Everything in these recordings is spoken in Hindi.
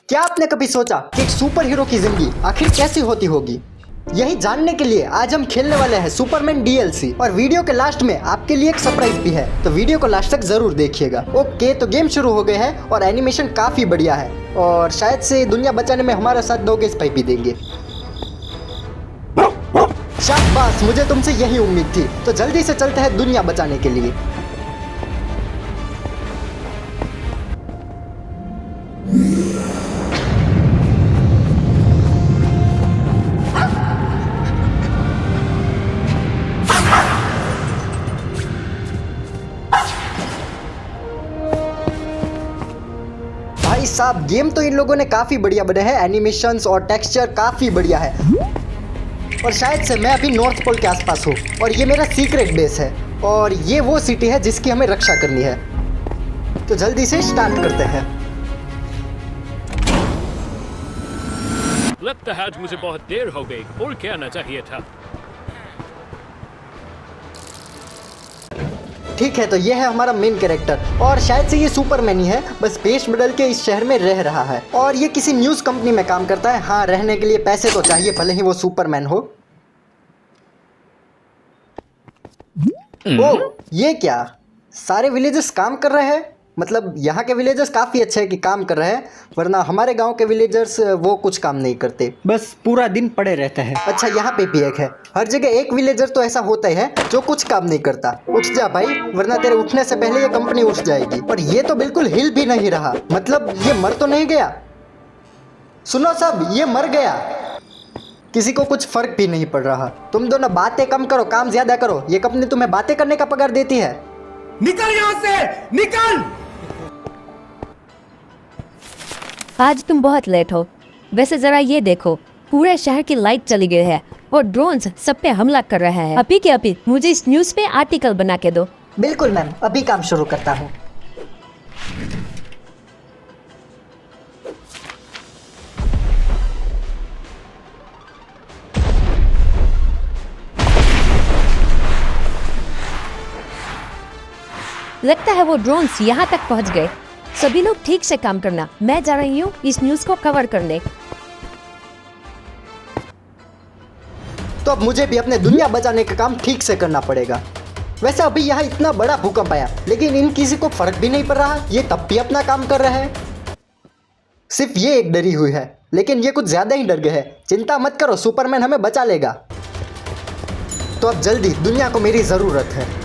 क्या आपने कभी सोचा कि एक सुपर हीरो की जिंदगी आखिर कैसी होती होगी? यही जानने के लिए आज हम खेलने वाले हैं सुपरमैन डीएलसी। और वीडियो के लास्ट में आपके लिए एक सरप्राइज भी है, तो वीडियो को लास्ट तक जरूर देखिएगा। ओके, तो गेम शुरू हो गए हैं और एनिमेशन काफी बढ़िया है और शायद से दुनिया बचाने में हमारा साथ दोगे, इस भाई भी देंगे। शाबाश, मुझे तुमसे यही उम्मीद थी। तो जल्दी से चलते हैं दुनिया बचाने के लिए। भाई साहब, गेम तो इन लोगों ने काफी बढ़िया बनाया है। एनिमेशंस और टेक्सचर काफी बढ़िया है। और शायद से मैं अभी नॉर्थ पोल के आसपास हूँ और ये मेरा सीक्रेट बेस है और ये वो सिटी है जिसकी हमें रक्षा करनी है। तो जल्दी से स्टार्ट करते हैं। लगता है आज मुझे बहुत देर हो गई और क्या आना चाहिए था। ठीक है, तो ये है हमारा मेन कैरेक्टर और शायद से ये सुपरमैन ही है, बस वेश बदल के इस शहर में रह रहा है और ये किसी न्यूज़ कंपनी में काम करता है। हाँ, रहने के लिए पैसे तो चाहिए, भले ही वो सुपरमैन हो। ओ, ये क्या? सारे विलेजर्स काम कर रहे हैं? मतलब यहाँ के विलेजर्स काफ़ी अच्छे हैं कि काम कर रहे हैं, वरना हमारे गांव के विलेजर्स वो कुछ काम नहीं करते, बस पूरा दिन पड़े रहते हैं। अच्छा, यहाँ पे भी एक है। हर जगह एक विलेजर तो ऐसा होता ही है जो कुछ काम नहीं करता। उठ जा भाई, वरना तेरे उठने से पहले ये कंपनी उठ जाएगी। और ये तो बिल्कुल हिल भी नहीं रहा, मतलब ये मर तो नहीं गया? सुनो सब, ये मर गया। किसी को कुछ फर्क भी नहीं पड़ रहा। तुम दोनों बातें कम करो, काम ज्यादा करो। ये कंपनी तुम्हें बातें करने का पगार देती है। निकल यहाँ से, निकल! आज तुम बहुत लेट हो। वैसे जरा ये देखो, पूरे शहर की लाइट चली गई है और ड्रोन्स सब पे हमला कर रहा है। अभी के अभी मुझे इस न्यूज़ पे आर्टिकल बना के दो। बिल्कुल मैम, अभी काम शुरू करता हूँ। लगता है वो ड्रोन्स यहाँ तक पहुँच गए। सभी लोग ठीक से काम करना, मैं जा रही हूँ इस न्यूज़ को कवर करने। तो अब मुझे भी अपने दुनिया बचाने का काम ठीक से करना पड़ेगा। वैसे अभी यहाँ इतना बड़ा भूकंप आया, लेकिन इन किसी को फर्क भी नहीं पड़ रहा। ये तब भी अपना काम कर रहे हैं। सिर्फ ये एक डरी हुई है, लेकिन ये कुछ ज्यादा ही डर गए हैं। चिंता मत करो, सुपरमैन हमें बचा लेगा। तो अब जल्दी, दुनिया को मेरी जरूरत है।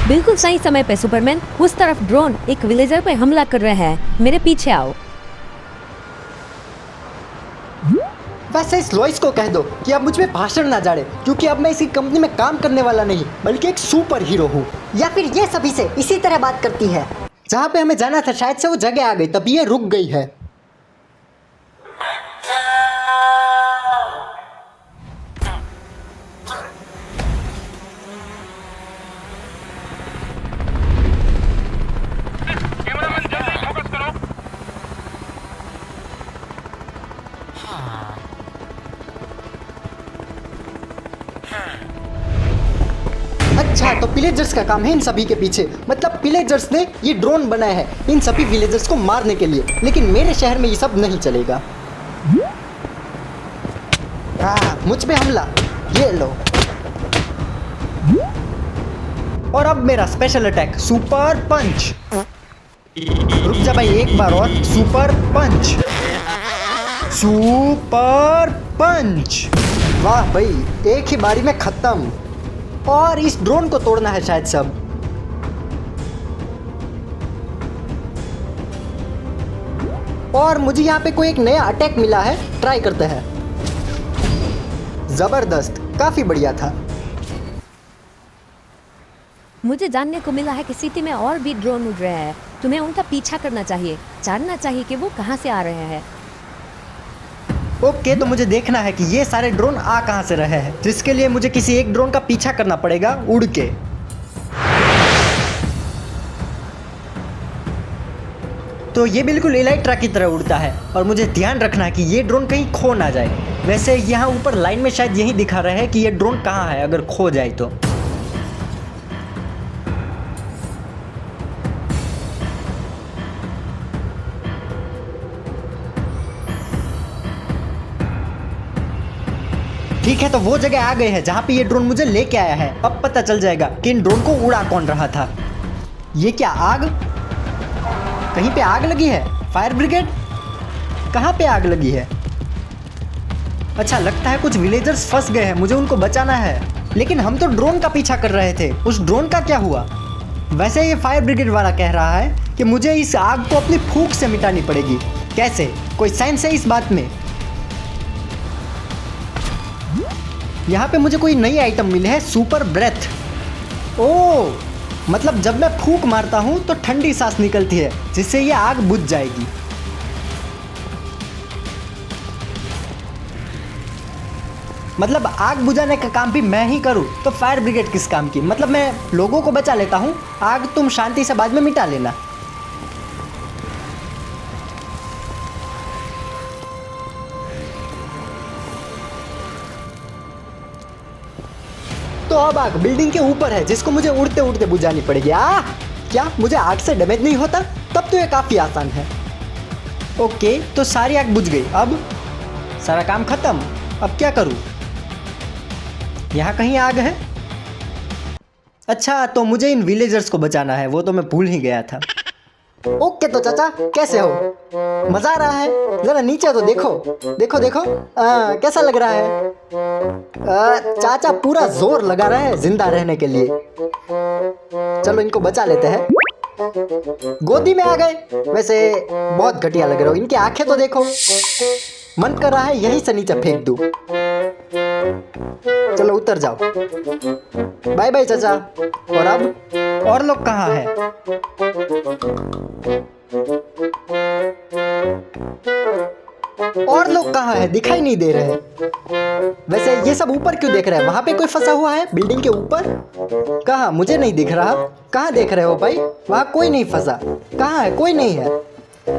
बिल्कुल सही समय पे सुपरमैन। उस तरफ ड्रोन एक विलेजर पे हमला कर रहा है, मेरे पीछे आओ। वैसे इस लॉइस को कह दो कि अब मुझ पे भाषण ना जाड़े, क्योंकि अब मैं इसी कंपनी में काम करने वाला नहीं बल्कि एक सुपर हीरो हूँ। या फिर ये सभी से इसी तरह बात करती है। जहाँ पे हमें जाना था शायद से वो जगह आ गई, तभी ये रुक गई है। अच्छा, तो विलेजर्स का काम है इन सभी के पीछे। मतलब विलेजर्स ने ये ड्रोन बनाया है इन सभी विलेजर्स को मारने के लिए, लेकिन मेरे शहर में ये सब नहीं चलेगा। हाँ, मुझ पे हमला, ये लो। और अब मेरा स्पेशल अटैक, सुपर पंच। रुक जा भाई, एक बार और, सुपर पंच, सुपर पंच। वाह भाई, एक ही बारी में खत्म। और इस ड्रोन को तोड़ना है शायद सब। और मुझे यहाँ पे कोई एक नया अटैक मिला है, ट्राई करते हैं। जबरदस्त, काफी बढ़िया था। मुझे जानने को मिला है कि सिटी में और भी ड्रोन उड़ रहे हैं। तुम्हें उनका पीछा करना चाहिए, जानना चाहिए कि वो कहाँ से आ रहे हैं। ओके, तो मुझे देखना है कि ये सारे ड्रोन आ कहाँ से रहे हैं, जिसके लिए मुझे किसी एक ड्रोन का पीछा करना पड़ेगा उड़ के। तो ये बिल्कुल इलेक्ट्रा की तरह उड़ता है और मुझे ध्यान रखना है कि ये ड्रोन कहीं खो ना जाए। वैसे यहाँ ऊपर लाइन में शायद यही दिखा रहा है कि ये ड्रोन कहाँ है अगर खो जाए तो। ठीक है, तो वो जगह आ गए हैं जहाँ पे ये ड्रोन मुझे लेके आया है। अब पता चल जाएगा कि इन ड्रोन को उड़ा कौन रहा था। ये क्या आग? कहीं पे आग लगी है? Fire brigade? कहाँ पे आग लगी है? अच्छा, लगता है कुछ विलेजर्स फंस गए हैं, मुझे उनको बचाना है। लेकिन हम तो ड्रोन का पीछा कर रहे थे, उस ड्रोन का क्या हुआ? वैसे ये फायर ब्रिगेड वाला कह रहा है कि मुझे इस आग को अपनी फूंक से मिटानी पड़ेगी। कैसे? कोई साइंस है इस बात में? यहाँ पे मुझे कोई नई आइटम मिली है, सुपर ब्रेथ। ओह, मतलब जब मैं फूंक मारता हूँ तो ठंडी सांस निकलती है जिससे ये आग बुझ जाएगी। मतलब आग बुझाने का काम भी मैं ही करूँ तो फायर ब्रिगेड किस काम की? मतलब मैं लोगों को बचा लेता हूँ, आग तुम शांति से बाद में मिटा लेना। तो अब आग बिल्डिंग के ऊपर है जिसको मुझे उड़ते उड़ते बुझानी पड़ेगी। क्या मुझे आग से डैमेज नहीं होता? तब तो ये काफ़ी आसान है। ओके, तो सारी आग बुझ गई। अब सारा काम खत्म। अब क्या करूँ? यहाँ कहीं आग है? अच्छा, तो मुझे इन विलेजर्स को बचाना है, वो तो मैं भूल ही गया था। ओके, तो चाचा कैसे हो? मजा आ रहा है? जरा नीचे तो देखो देखो देखो। कैसा लग रहा है? चाचा पूरा जोर लगा रहा है जिंदा रहने के लिए। चलो इनको बचा लेते हैं। गोदी में आ गए। वैसे बहुत घटिया लग रहे हो, इनकी आंखें तो देखो। मन कर रहा है यहीं से नीचे फेंक दूं। चलो उतर जाओ। बाय बाय चाचा। और अब और लोग कहाँ हैं? और लोग कहाँ हैं? दिखाई नहीं दे रहे। वैसे ये सब ऊपर क्यों देख रहे हैं? वहां पे कोई फंसा हुआ है बिल्डिंग के ऊपर? कहाँ? मुझे नहीं दिख रहा। कहाँ देख रहे हो भाई? वहां कोई नहीं फंसा। कहाँ है? कोई नहीं है।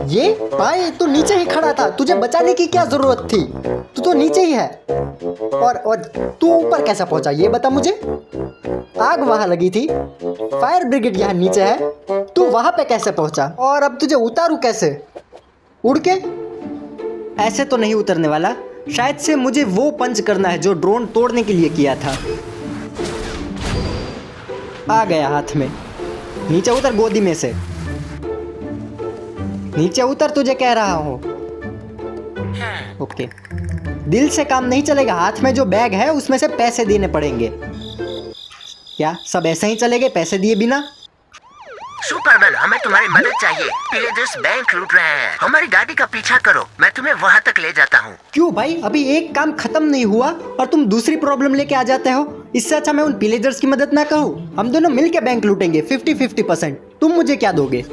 ये भाई तू नीचे ही खड़ा था, तुझे बचाने की क्या जरूरत थी? तू तो नीचे ही है। और तू ऊपर कैसे पहुंचा ये बता मुझे। आग वहां लगी थी, फायर ब्रिगेड यहाँ नीचे है, तू वहां पे कैसे पहुंचा? और अब तुझे उतारू कैसे? उड़ के? ऐसे तो नहीं उतरने वाला। शायद से मुझे वो पंच करना है जो ड्रोन तोड़ने के लिए किया था। आ गया हाथ में। नीचे उतर गोदी में से। नीचे उतर, तुझे कह रहा हूं। ओके, दिल से काम नहीं चलेगा। हाथ में जो बैग है उसमें से पैसे देने पड़ेंगे। क्या सब ऐसे ही चले गए पैसे दिए बिना? सुपरमैन, हमें तुम्हारी मदद चाहिए। विलेजर्स बैंक लूट रहे हैं। हमारी गाड़ी का पीछा करो, मैं तुम्हें वहां तक ले जाता हूँ। क्यों भाई? अभी एक काम खत्म नहीं हुआ और तुम दूसरी प्रॉब्लम लेके आ जाते हो। इससे अच्छा मैं उन विलेजर्स की मदद ना करूँ। हम दोनों मिलके बैंक लूटेंगे 50-50%। तुम मुझे क्या दोगे?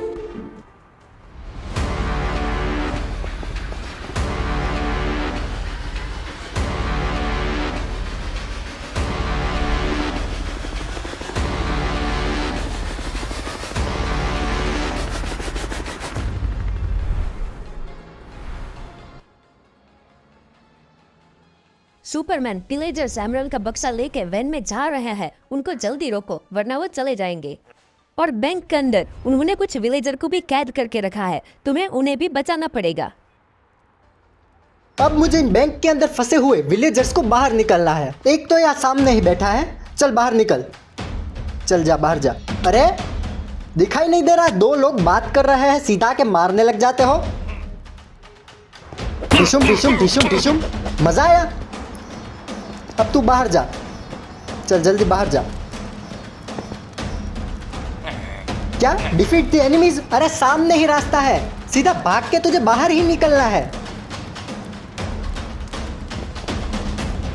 सुपरमैन, विलेजर्स एमरल्ड का बक्सा लेके वैन में जा रहे हैं। उनको जल्दी रोको वरना वो चले जाएंगे। और बैंक के अंदर उन्होंने कुछ विलेजर को भी कैद करके रखा है, तुम्हें उन्हें भी बचाना पड़ेगा। अब मुझे इन बैंक के अंदर फंसे हुए विलेजर्स को बाहर निकलना है। एक तो यहाँ सामने ही बैठा है। चल बाहर निकल। चल जा बाहर जा। अरे दिखाई नहीं दे रहा? दो लोग बात कर रहे हैं, सीधा के मारने लग जाते हो। टिशुम टिशुम टिशुम टिशुम। मजा आया? अब तू बाहर जा। चल जल्दी बाहर जा। क्या? Defeat the enemies? अरे सामने ही रास्ता है, सीधा भाग के तुझे बाहर ही निकलना है।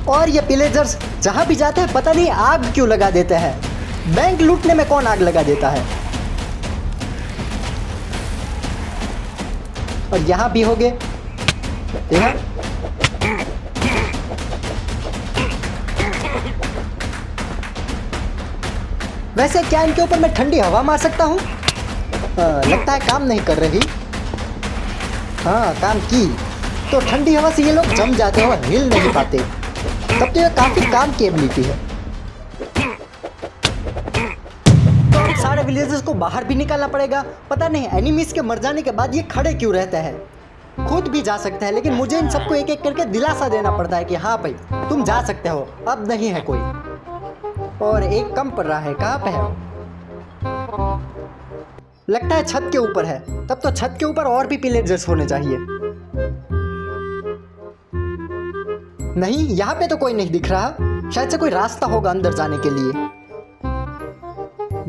और ये विलेजर्स जहां भी जाते हैं पता नहीं आग क्यों लगा देते हैं। बैंक लूटने में कौन आग लगा देता है? और यहां भी हो गए। यहाँ वैसे क्या इनके ऊपर मैं ठंडी हवा मार सकता हूँ? लगता है काम नहीं कर रही। हाँ काम की। तो ठंडी हवा से ये लोग जम जाते हैं और हिल नहीं पाते। तब तो ये काफी काम की एबिलिटी है। तो अब सारे विलेजर्स को बाहर भी निकालना पड़ेगा। पता नहीं एनिमीज के मर जाने के बाद ये खड़े क्यों रहते हैं। खुद भी जा सकते हैं लेकिन मुझे इन सबको एक एक करके दिलासा देना पड़ता है कि हाँ भाई तुम जा सकते हो, अब नहीं है कोई। और एक कम पड़ रहा है, कहाँ पे है? लगता है छत के ऊपर है। तब तो छत के ऊपर और भी विलेजर्स होने चाहिए। नहीं, यहाँ पे तो कोई नहीं दिख रहा। शायद से कोई रास्ता होगा अंदर जाने के लिए।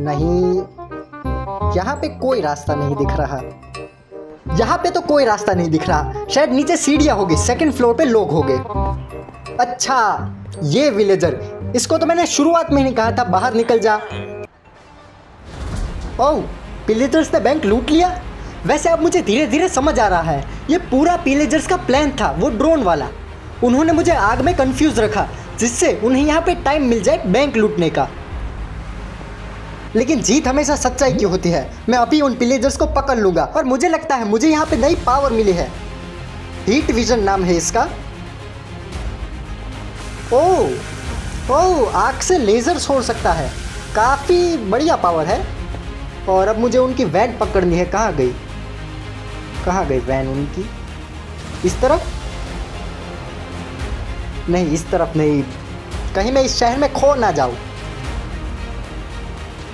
नहीं, यहाँ पे कोई रास्ता नहीं दिख रहा। यहाँ पे तो कोई रास्ता नहीं दिख रहा। शायद नीचे सीढ़ियाँ होगी, सेकंड फ्लोर पे लोग होंगे। अच्छा, ये विलेजर, इसको तो मैंने शुरुआत में ही कहा था बाहर निकल जा। ओह, विलेजर्स ने बैंक लूट लिया। वैसे अब मुझे धीरे धीरे समझ आ रहा है, ये पूरा विलेजर्स का प्लान था, वो ड्रोन वाला। उन्होंने मुझे आग में कंफ्यूज रखा जिससे उन्हें यहाँ पे टाइम मिल जाए बैंक लूटने का। लेकिन जीत हमेशा सच्चाई की होती है। मैं अभी उन विलेजर्स को पकड़ लूंगा। और मुझे लगता है मुझे यहाँ पे नई पावर मिली है, हीट विजन नाम है इसका। ओह, आग से लेजर छोड़ सकता है, काफ़ी बढ़िया पावर है। और अब मुझे उनकी वैन पकड़नी है। कहाँ गई वैन उनकी? इस तरफ नहीं, इस तरफ नहीं, कहीं मैं इस शहर में खो ना जाऊं।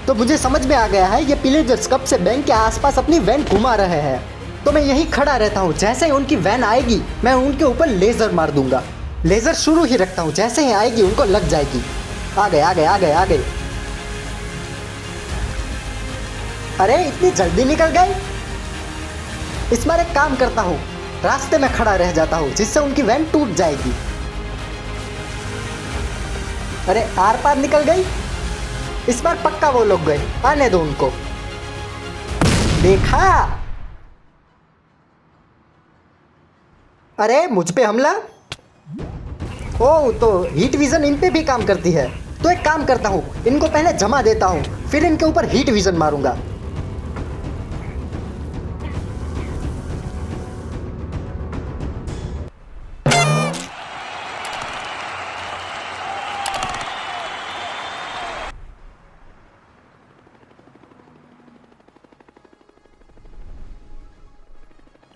तो मुझे समझ में आ गया है ये विलेजर्स कब से बैंक के आसपास अपनी वैन घुमा रहे हैं। तो मैं यहीं खड़ा रहता हूँ, जैसे ही उनकी वैन आएगी मैं उनके ऊपर लेजर मार दूंगा। लेजर शुरू ही रखता हूँ, जैसे ही आएगी उनको लग जाएगी। आ गए। अरे इतनी जल्दी निकल गए। इस बार एक काम करता हूँ, रास्ते में खड़ा रह जाता हूँ जिससे उनकी वैन टूट जाएगी। अरे आर पार निकल गई। इस बार पक्का वो लोग गए, आने दो उनको। देखा? अरे मुझ पे हमला। ओह, तो हीट विजन इन पे भी काम करती है। तो एक काम करता हूँ, इनको पहले जमा देता हूँ, फिर इनके ऊपर हीट विजन मारूंगा।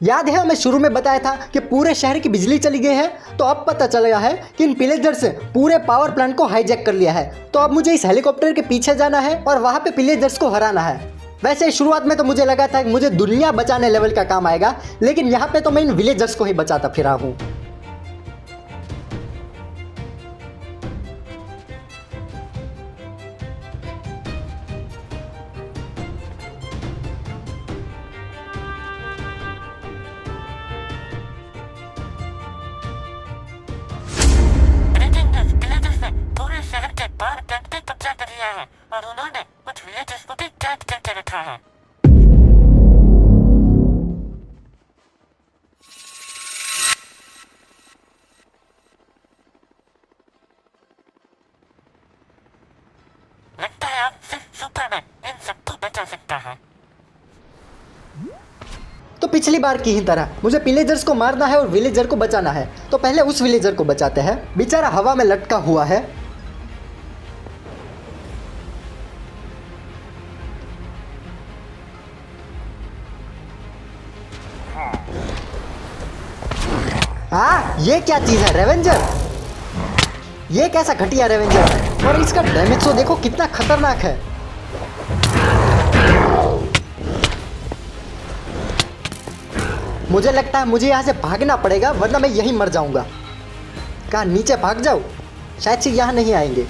याद है मैं शुरू में बताया था कि पूरे शहर की बिजली चली गई है। तो अब पता चल गया है कि इन विलेजर्स से पूरे पावर प्लांट को हाईजैक कर लिया है। तो अब मुझे इस हेलीकॉप्टर के पीछे जाना है और वहां पे विलेजर्स को हराना है। वैसे शुरुआत में तो मुझे लगा था कि मुझे दुनिया बचाने लेवल का काम आएगा, लेकिन यहाँ पे तो मैं इन विलेजर्स को ही बचाता फिरा हूँ। विलेजर्स ने पूरे शहर के बाहर बैंक पे कब्जा कर लिया है और उन्होंने कुछ विलेजर्स को भी कैद करके रखा है। लगता है अब सिर्फ सुपरमैन इन सबको बचा सकता है। तो पिछली बार की ही तरह मुझे विलेजर्स को मारना है और विलेजर को बचाना है। तो पहले उस विलेजर को बचाते हैं, बेचारा हवा में लटका हुआ है। ये क्या चीज है? रेवेंजर? ये कैसा घटिया रेवेंजर है? और इसका डैमेज तो देखो कितना खतरनाक है। मुझे लगता है मुझे यहाँ से भागना पड़ेगा वरना मैं यहीं मर जाऊंगा। कहाँ नीचे भाग जाऊँ? शायद से यहाँ नहीं आएंगे।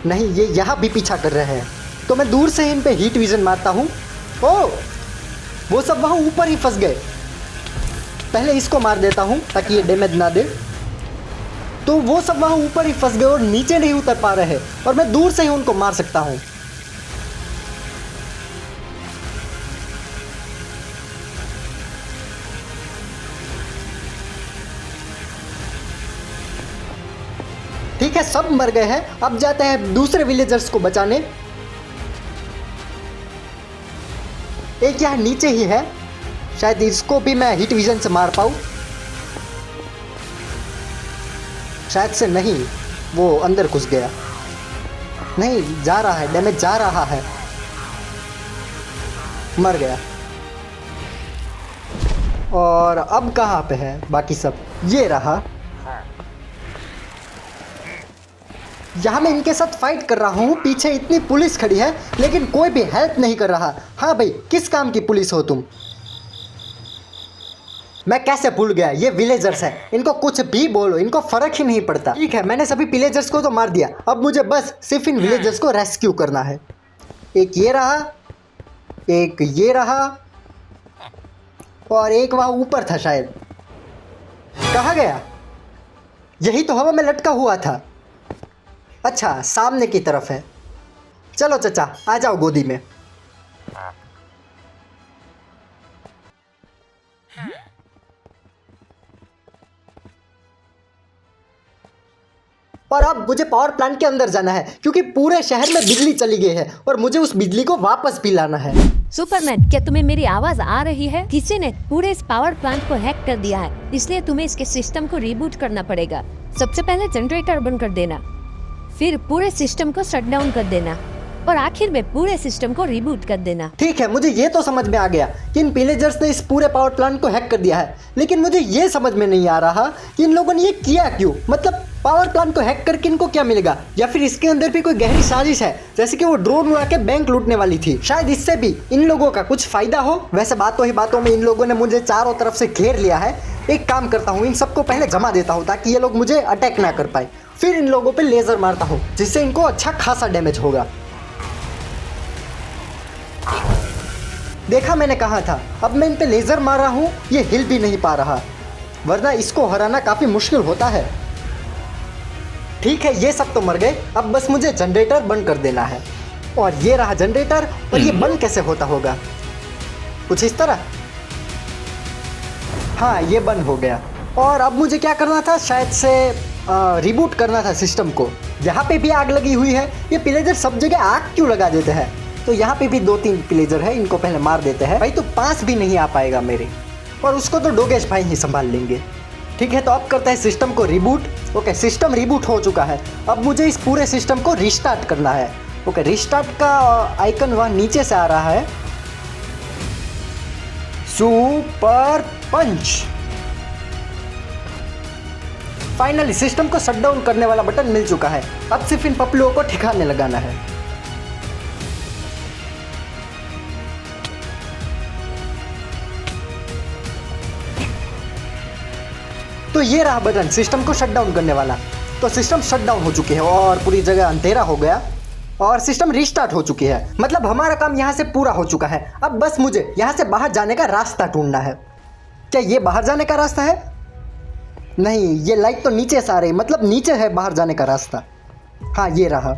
नहीं, ये यहाँ भी पीछा कर रहे हैं। तो मैं दूर से इन पे हीट विजन मारता हूँ। ओह, वो सब वहाँ ऊपर ही फंस गए। पहले इसको मार देता हूँ ताकि ये डैमेज ना दे। तो वो सब वहाँ ऊपर ही फंस गए और नीचे नहीं उतर पा रहे और मैं दूर से ही उनको मार सकता हूँ। ठीक है, सब मर गए हैं। अब जाते हैं दूसरे विलेजर्स को बचाने। एक यहाँ नीचे ही है, शायद इसको भी मैं हीट विजन से मार पाऊँ। शायद से नहीं, वो अंदर घुस गया। नहीं, जा रहा है, डैमेज जा रहा है। मर गया। और अब कहाँ पे है बाकी सब? ये रहा। यहाँ मैं इनके साथ फाइट कर रहा हूँ, पीछे इतनी पुलिस खड़ी है लेकिन कोई भी हेल्प नहीं कर रहा। हाँ भाई, किस काम की पुलिस हो तुम? मैं कैसे भूल गया, ये विलेजर्स है, इनको कुछ भी बोलो, इनको फर्क ही नहीं पड़ता। ठीक है, मैंने सभी विलेजर्स को तो मार दिया, अब मुझे बस सिर्फ इन विलेजर्स को रेस्क्यू करना है। एक ये रहा, एक ये रहा, और एक वहाँ ऊपर था शायद। कहाँ गया? यही तो हवा में लटका हुआ था। अच्छा, सामने की तरफ है। चलो चचा, आ जाओ गोदी में। और अब मुझे पावर प्लांट के अंदर जाना है क्योंकि पूरे शहर में बिजली चली गई है और मुझे उस बिजली को वापस भी लाना है। सुपरमैन, क्या तुम्हें मेरी आवाज आ रही है? किसी ने पूरे इस पावर प्लांट को हैक कर दिया है, इसलिए तुम्हें इसके सिस्टम को रिबूट करना पड़ेगा। सबसे पहले जनरेटर बंद कर देना, फिर पूरे सिस्टम को शट डाउन कर देना और आखिर में पूरे सिस्टम को रिबूट कर देना। ठीक है, मुझे ये तो समझ में आ गया कि इन विलेजर्स ने इस पूरे पावर प्लांट को हैक कर दिया है, लेकिन मुझे ये समझ में नहीं आ रहा कि इन लोगों ने ये किया क्यों। मतलब पावर प्लांट को हैक करके इनको क्या मिलेगा, या फिर इसके अंदर भी कोई गहरी साजिश है, जैसे कि वो ड्रोन उड़ा के बैंक लूटने वाली थी। शायद इससे भी इन लोगों का कुछ फायदा हो। वैसे बातों ही बातों में इन लोगों ने मुझे चारों तरफ से घेर लिया है। एक काम करता हूँ, इन सबको पहले जमा देता हूँ ताकि ये लोग मुझे अटैक ना कर पाए। फिर इन लोगों पे लेजर मारता हूँ जिससे इनको अच्छा खासा डैमेज होगा। देखा, मैंने कहा था। अब मैं इन पे लेजर मार रहा हूँ, ये हिल भी नहीं पा रहा, वरना इसको हराना काफी मुश्किल होता है। ठीक है, ये सब तो मर गए, अब बस मुझे जनरेटर बंद कर देना है। और ये रहा जनरेटर। और ये बंद कैसे होता होगा? कुछ इस तरह। हाँ, ये बंद हो गया। और अब मुझे क्या करना था? शायद से रिबूट करना था सिस्टम को। यहाँ पे भी आग लगी हुई है। ये विलेजर सब जगह आग क्यों लगा देते हैं? तो यहाँ पे भी 2-3 विलेजर है, इनको पहले मार देते हैं। भाई तो पास भी नहीं आ पाएगा मेरे, और उसको तो डोगेश भाई ही संभाल लेंगे। ठीक है, तो अब करते हैं सिस्टम को रिबूट। ओके, सिस्टम रिबूट हो चुका है। अब मुझे इस पूरे सिस्टम को रिस्टार्ट करना है। ओके, रिस्टार्ट का आइकन वहाँ नीचे से आ रहा है। Super punch. फाइनली सिस्टम को शट डाउन करने वाला बटन मिल चुका है। अब सिर्फ इन पपलुओं को ठिकाने लगाना है। तो ये रहा बटन सिस्टम को शट डाउन करने वाला। तो सिस्टम शट डाउन हो चुकी है और पूरी जगह अंधेरा हो गया और सिस्टम रिस्टार्ट हो चुकी है। मतलब हमारा काम यहाँ से पूरा हो चुका है। अब बस मुझे यहाँ से बाहर जाने का रास्ता ढूंढना है। क्या ये बाहर जाने का रास्ता है? नहीं, ये लाइट तो नीचे से आ रही, मतलब नीचे है बाहर जाने का रास्ता। हाँ, ये रहा।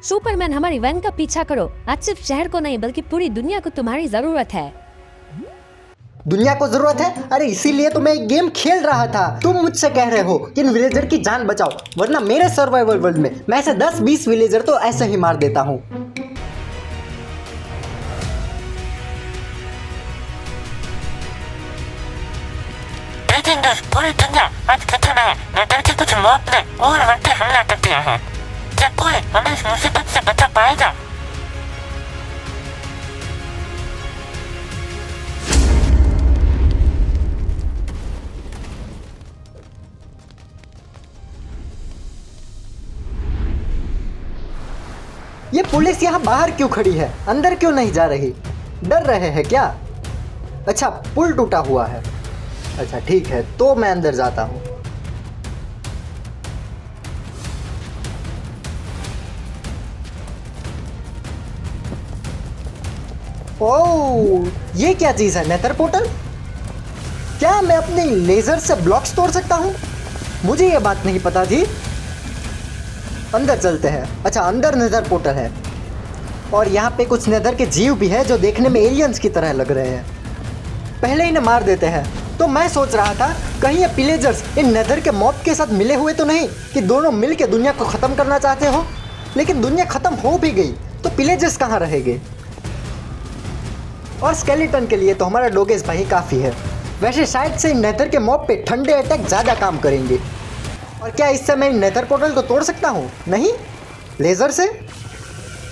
सुपरमैन, हमारी वैन का पीछा करो। आज सिर्फ शहर को नहीं बल्कि पूरी दुनिया को तुम्हारी जरूरत है। दुनिया को जरूरत है? अरे इसीलिए तो मैं एक गेम खेल रहा था। तुम मुझसे कह रहे हो कि इन विलेजर की जान बचाओ, वरना मेरे सर्वाइवल वर्ल्ड में मैं ऐसे 10-20 विलेजर तो ऐसे ही मार देता हूँ। पूरी दुनिया आज कठिन है। नगर के कुछ लोग ने और उल्टे हमला कर दिया है। क्या कोई हमें इस मुसीबत से बचा पाएगा? ये पुलिस यहाँ बाहर क्यों खड़ी है? अंदर क्यों नहीं जा रही? डर रहे हैं क्या? अच्छा, पुल टूटा हुआ है। अच्छा ठीक है, तो मैं अंदर जाता हूँ। ओह, ये क्या चीज़ है? Nether portal? क्या मैं अपने लेजर से ब्लॉक्स तोड़ सकता हूँ? मुझे ये बात नहीं पता थी। अंदर चलते हैं। अच्छा, अंदर नेदर पोर्टल है और यहाँ पे कुछ नेदर के जीव भी है जो देखने में एलियंस की तरह लग रहे हैं। पहले इन्हें मार देते हैं। तो मैं सोच रहा था कहीं ये पिलेजर्स इन नेदर के मॉब के साथ मिले हुए तो नहीं कि दोनों मिल के दुनिया को ख़त्म करना चाहते हो। लेकिन दुनिया ख़त्म हो भी गई, तो पिलेजर्स कहाँ रहेंगे? और स्केलेटन के लिए तो हमारा डोगेस भाई काफ़ी है। वैसे शायद से नेदर के मॉब पे ठंडे अटैक ज़्यादा काम करेंगे। और क्या इससे मैं नेदर पोर्टल को तोड़ सकता हूँ? नहीं। लेज़र से?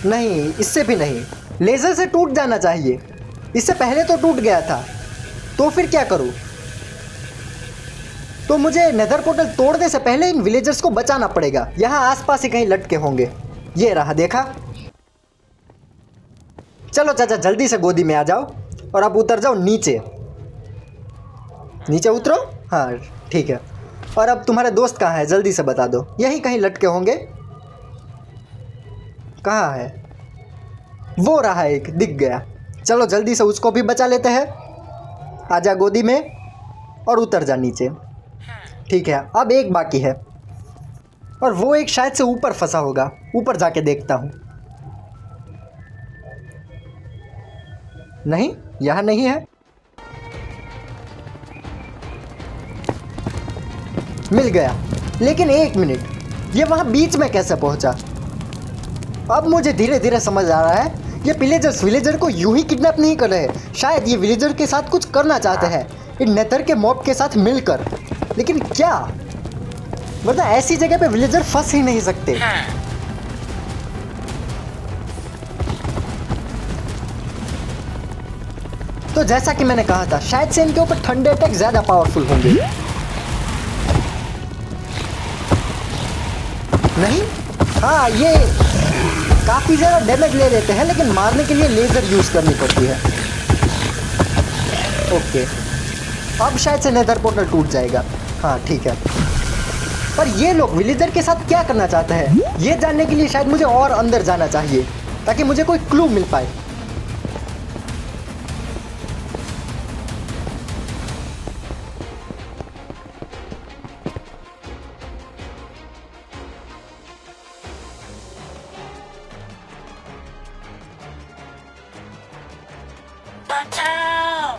नहीं, इससे भी नहीं। लेज़र से टूट जाना चाहिए, इससे पहले तो टूट गया था। तो फिर क्या करूँ? तो मुझे नेदर पोर्टल तोड़ने से पहले इन विलेजर्स को बचाना पड़ेगा। यहाँ आसपास ही कहीं लटके होंगे। ये रहा, देखा? चलो चाचा जल्दी से गोदी में आ जाओ और अब उतर जाओ नीचे। नीचे उतरो। हाँ ठीक है। और अब तुम्हारे दोस्त कहाँ है? जल्दी से बता दो। यहीं कहीं लटके होंगे। कहाँ है? वो रहा, एक दिख गया। चलो जल्दी से उसको भी बचा लेते हैं। आजा गोदी में और उतर जा नीचे। ठीक है, अब एक बाकी है और वो एक शायद से ऊपर फंसा होगा। ऊपर जाके देखता हूँ। नहीं, यहाँ नहीं है। मिल गया। लेकिन एक मिनट, ये वहाँ बीच में कैसे पहुँचा? अब मुझे धीरे धीरे समझ आ रहा है ये पिलेजर्स विलेजर को यूं ही किडनैप नहीं कर रहे। शायद ये विलेजर के साथ कुछ करना चाहते हैं, इन नेदर के मॉब के साथ मिलकर। लेकिन क्या? वरना ऐसी जगह पे विलेजर फंस ही नहीं सकते। तो जैसा कि मैंने कहा था, शायद से इनके ऊपर ठंडे अटैक ज्यादा पावरफुल होंगे। नहीं, हाँ ये काफी ज्यादा डैमेज ले लेते हैं, लेकिन मारने के लिए लेजर यूज करनी पड़ती है। ओके, अब शायद से नेदर पोर्टल टूट जाएगा। हाँ ठीक है। पर ये लोग विलेजर के साथ क्या करना चाहते हैं, ये जानने के लिए शायद मुझे और अंदर जाना चाहिए ताकि मुझे कोई क्लू मिल पाए। बचाओ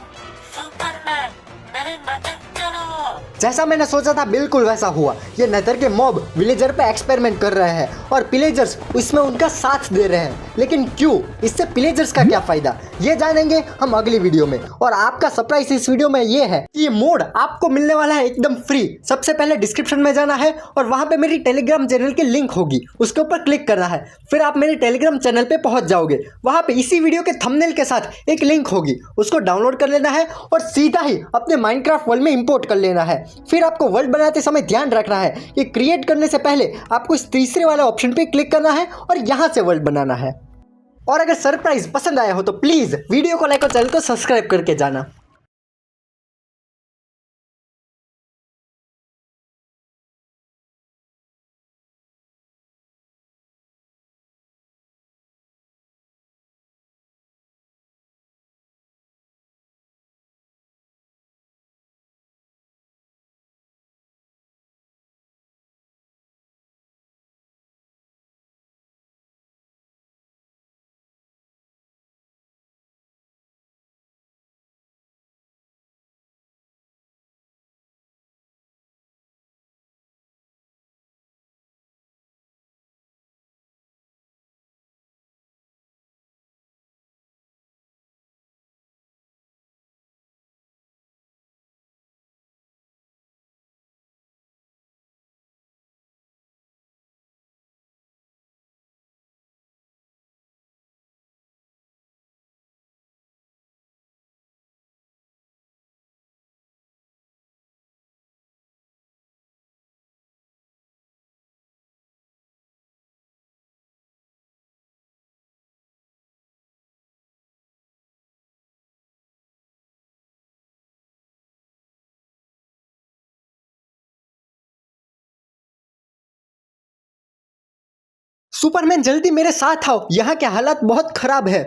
सुपरमैन, मेरी मदद करो। जैसा मैंने सोचा था बिल्कुल वैसा हुआ। ये नेदर के मॉब विलेजर पे एक्सपेरिमेंट कर रहे हैं और पिलेजर्स इसमें उनका साथ दे रहे हैं। लेकिन क्यों? इससे पिलेजर्स का क्या फायदा, ये जानेंगे हम अगली वीडियो में। और आपका सरप्राइज इस वीडियो में ये है कि ये मोड आपको मिलने वाला है एकदम फ्री। सबसे पहले डिस्क्रिप्शन में जाना है और वहां पे मेरी टेलीग्राम चैनल की लिंक होगी, उसके ऊपर क्लिक करना है। फिर आप मेरे टेलीग्राम चैनल पे पहुंच जाओगे। वहां पे इसी वीडियो के थंबनेल के साथ एक लिंक होगी, उसको डाउनलोड कर लेना है और सीधा ही अपने माइनक्राफ्ट वर्ल्ड में इंपोर्ट कर लेना है। फिर आपको वर्ल्ड बनाते समय ध्यान रखना है कि क्रिएट करने से पहले आपको इस तीसरे वाले ऑप्शन पे क्लिक करना है और यहां से वर्ल्ड बनाना है। और अगर सरप्राइज पसंद आया हो तो प्लीज वीडियो को लाइक और चैनल को सब्सक्राइब करके जाना। सुपरमैन जल्दी मेरे साथ आओ, यहाँ के हालात बहुत खराब है।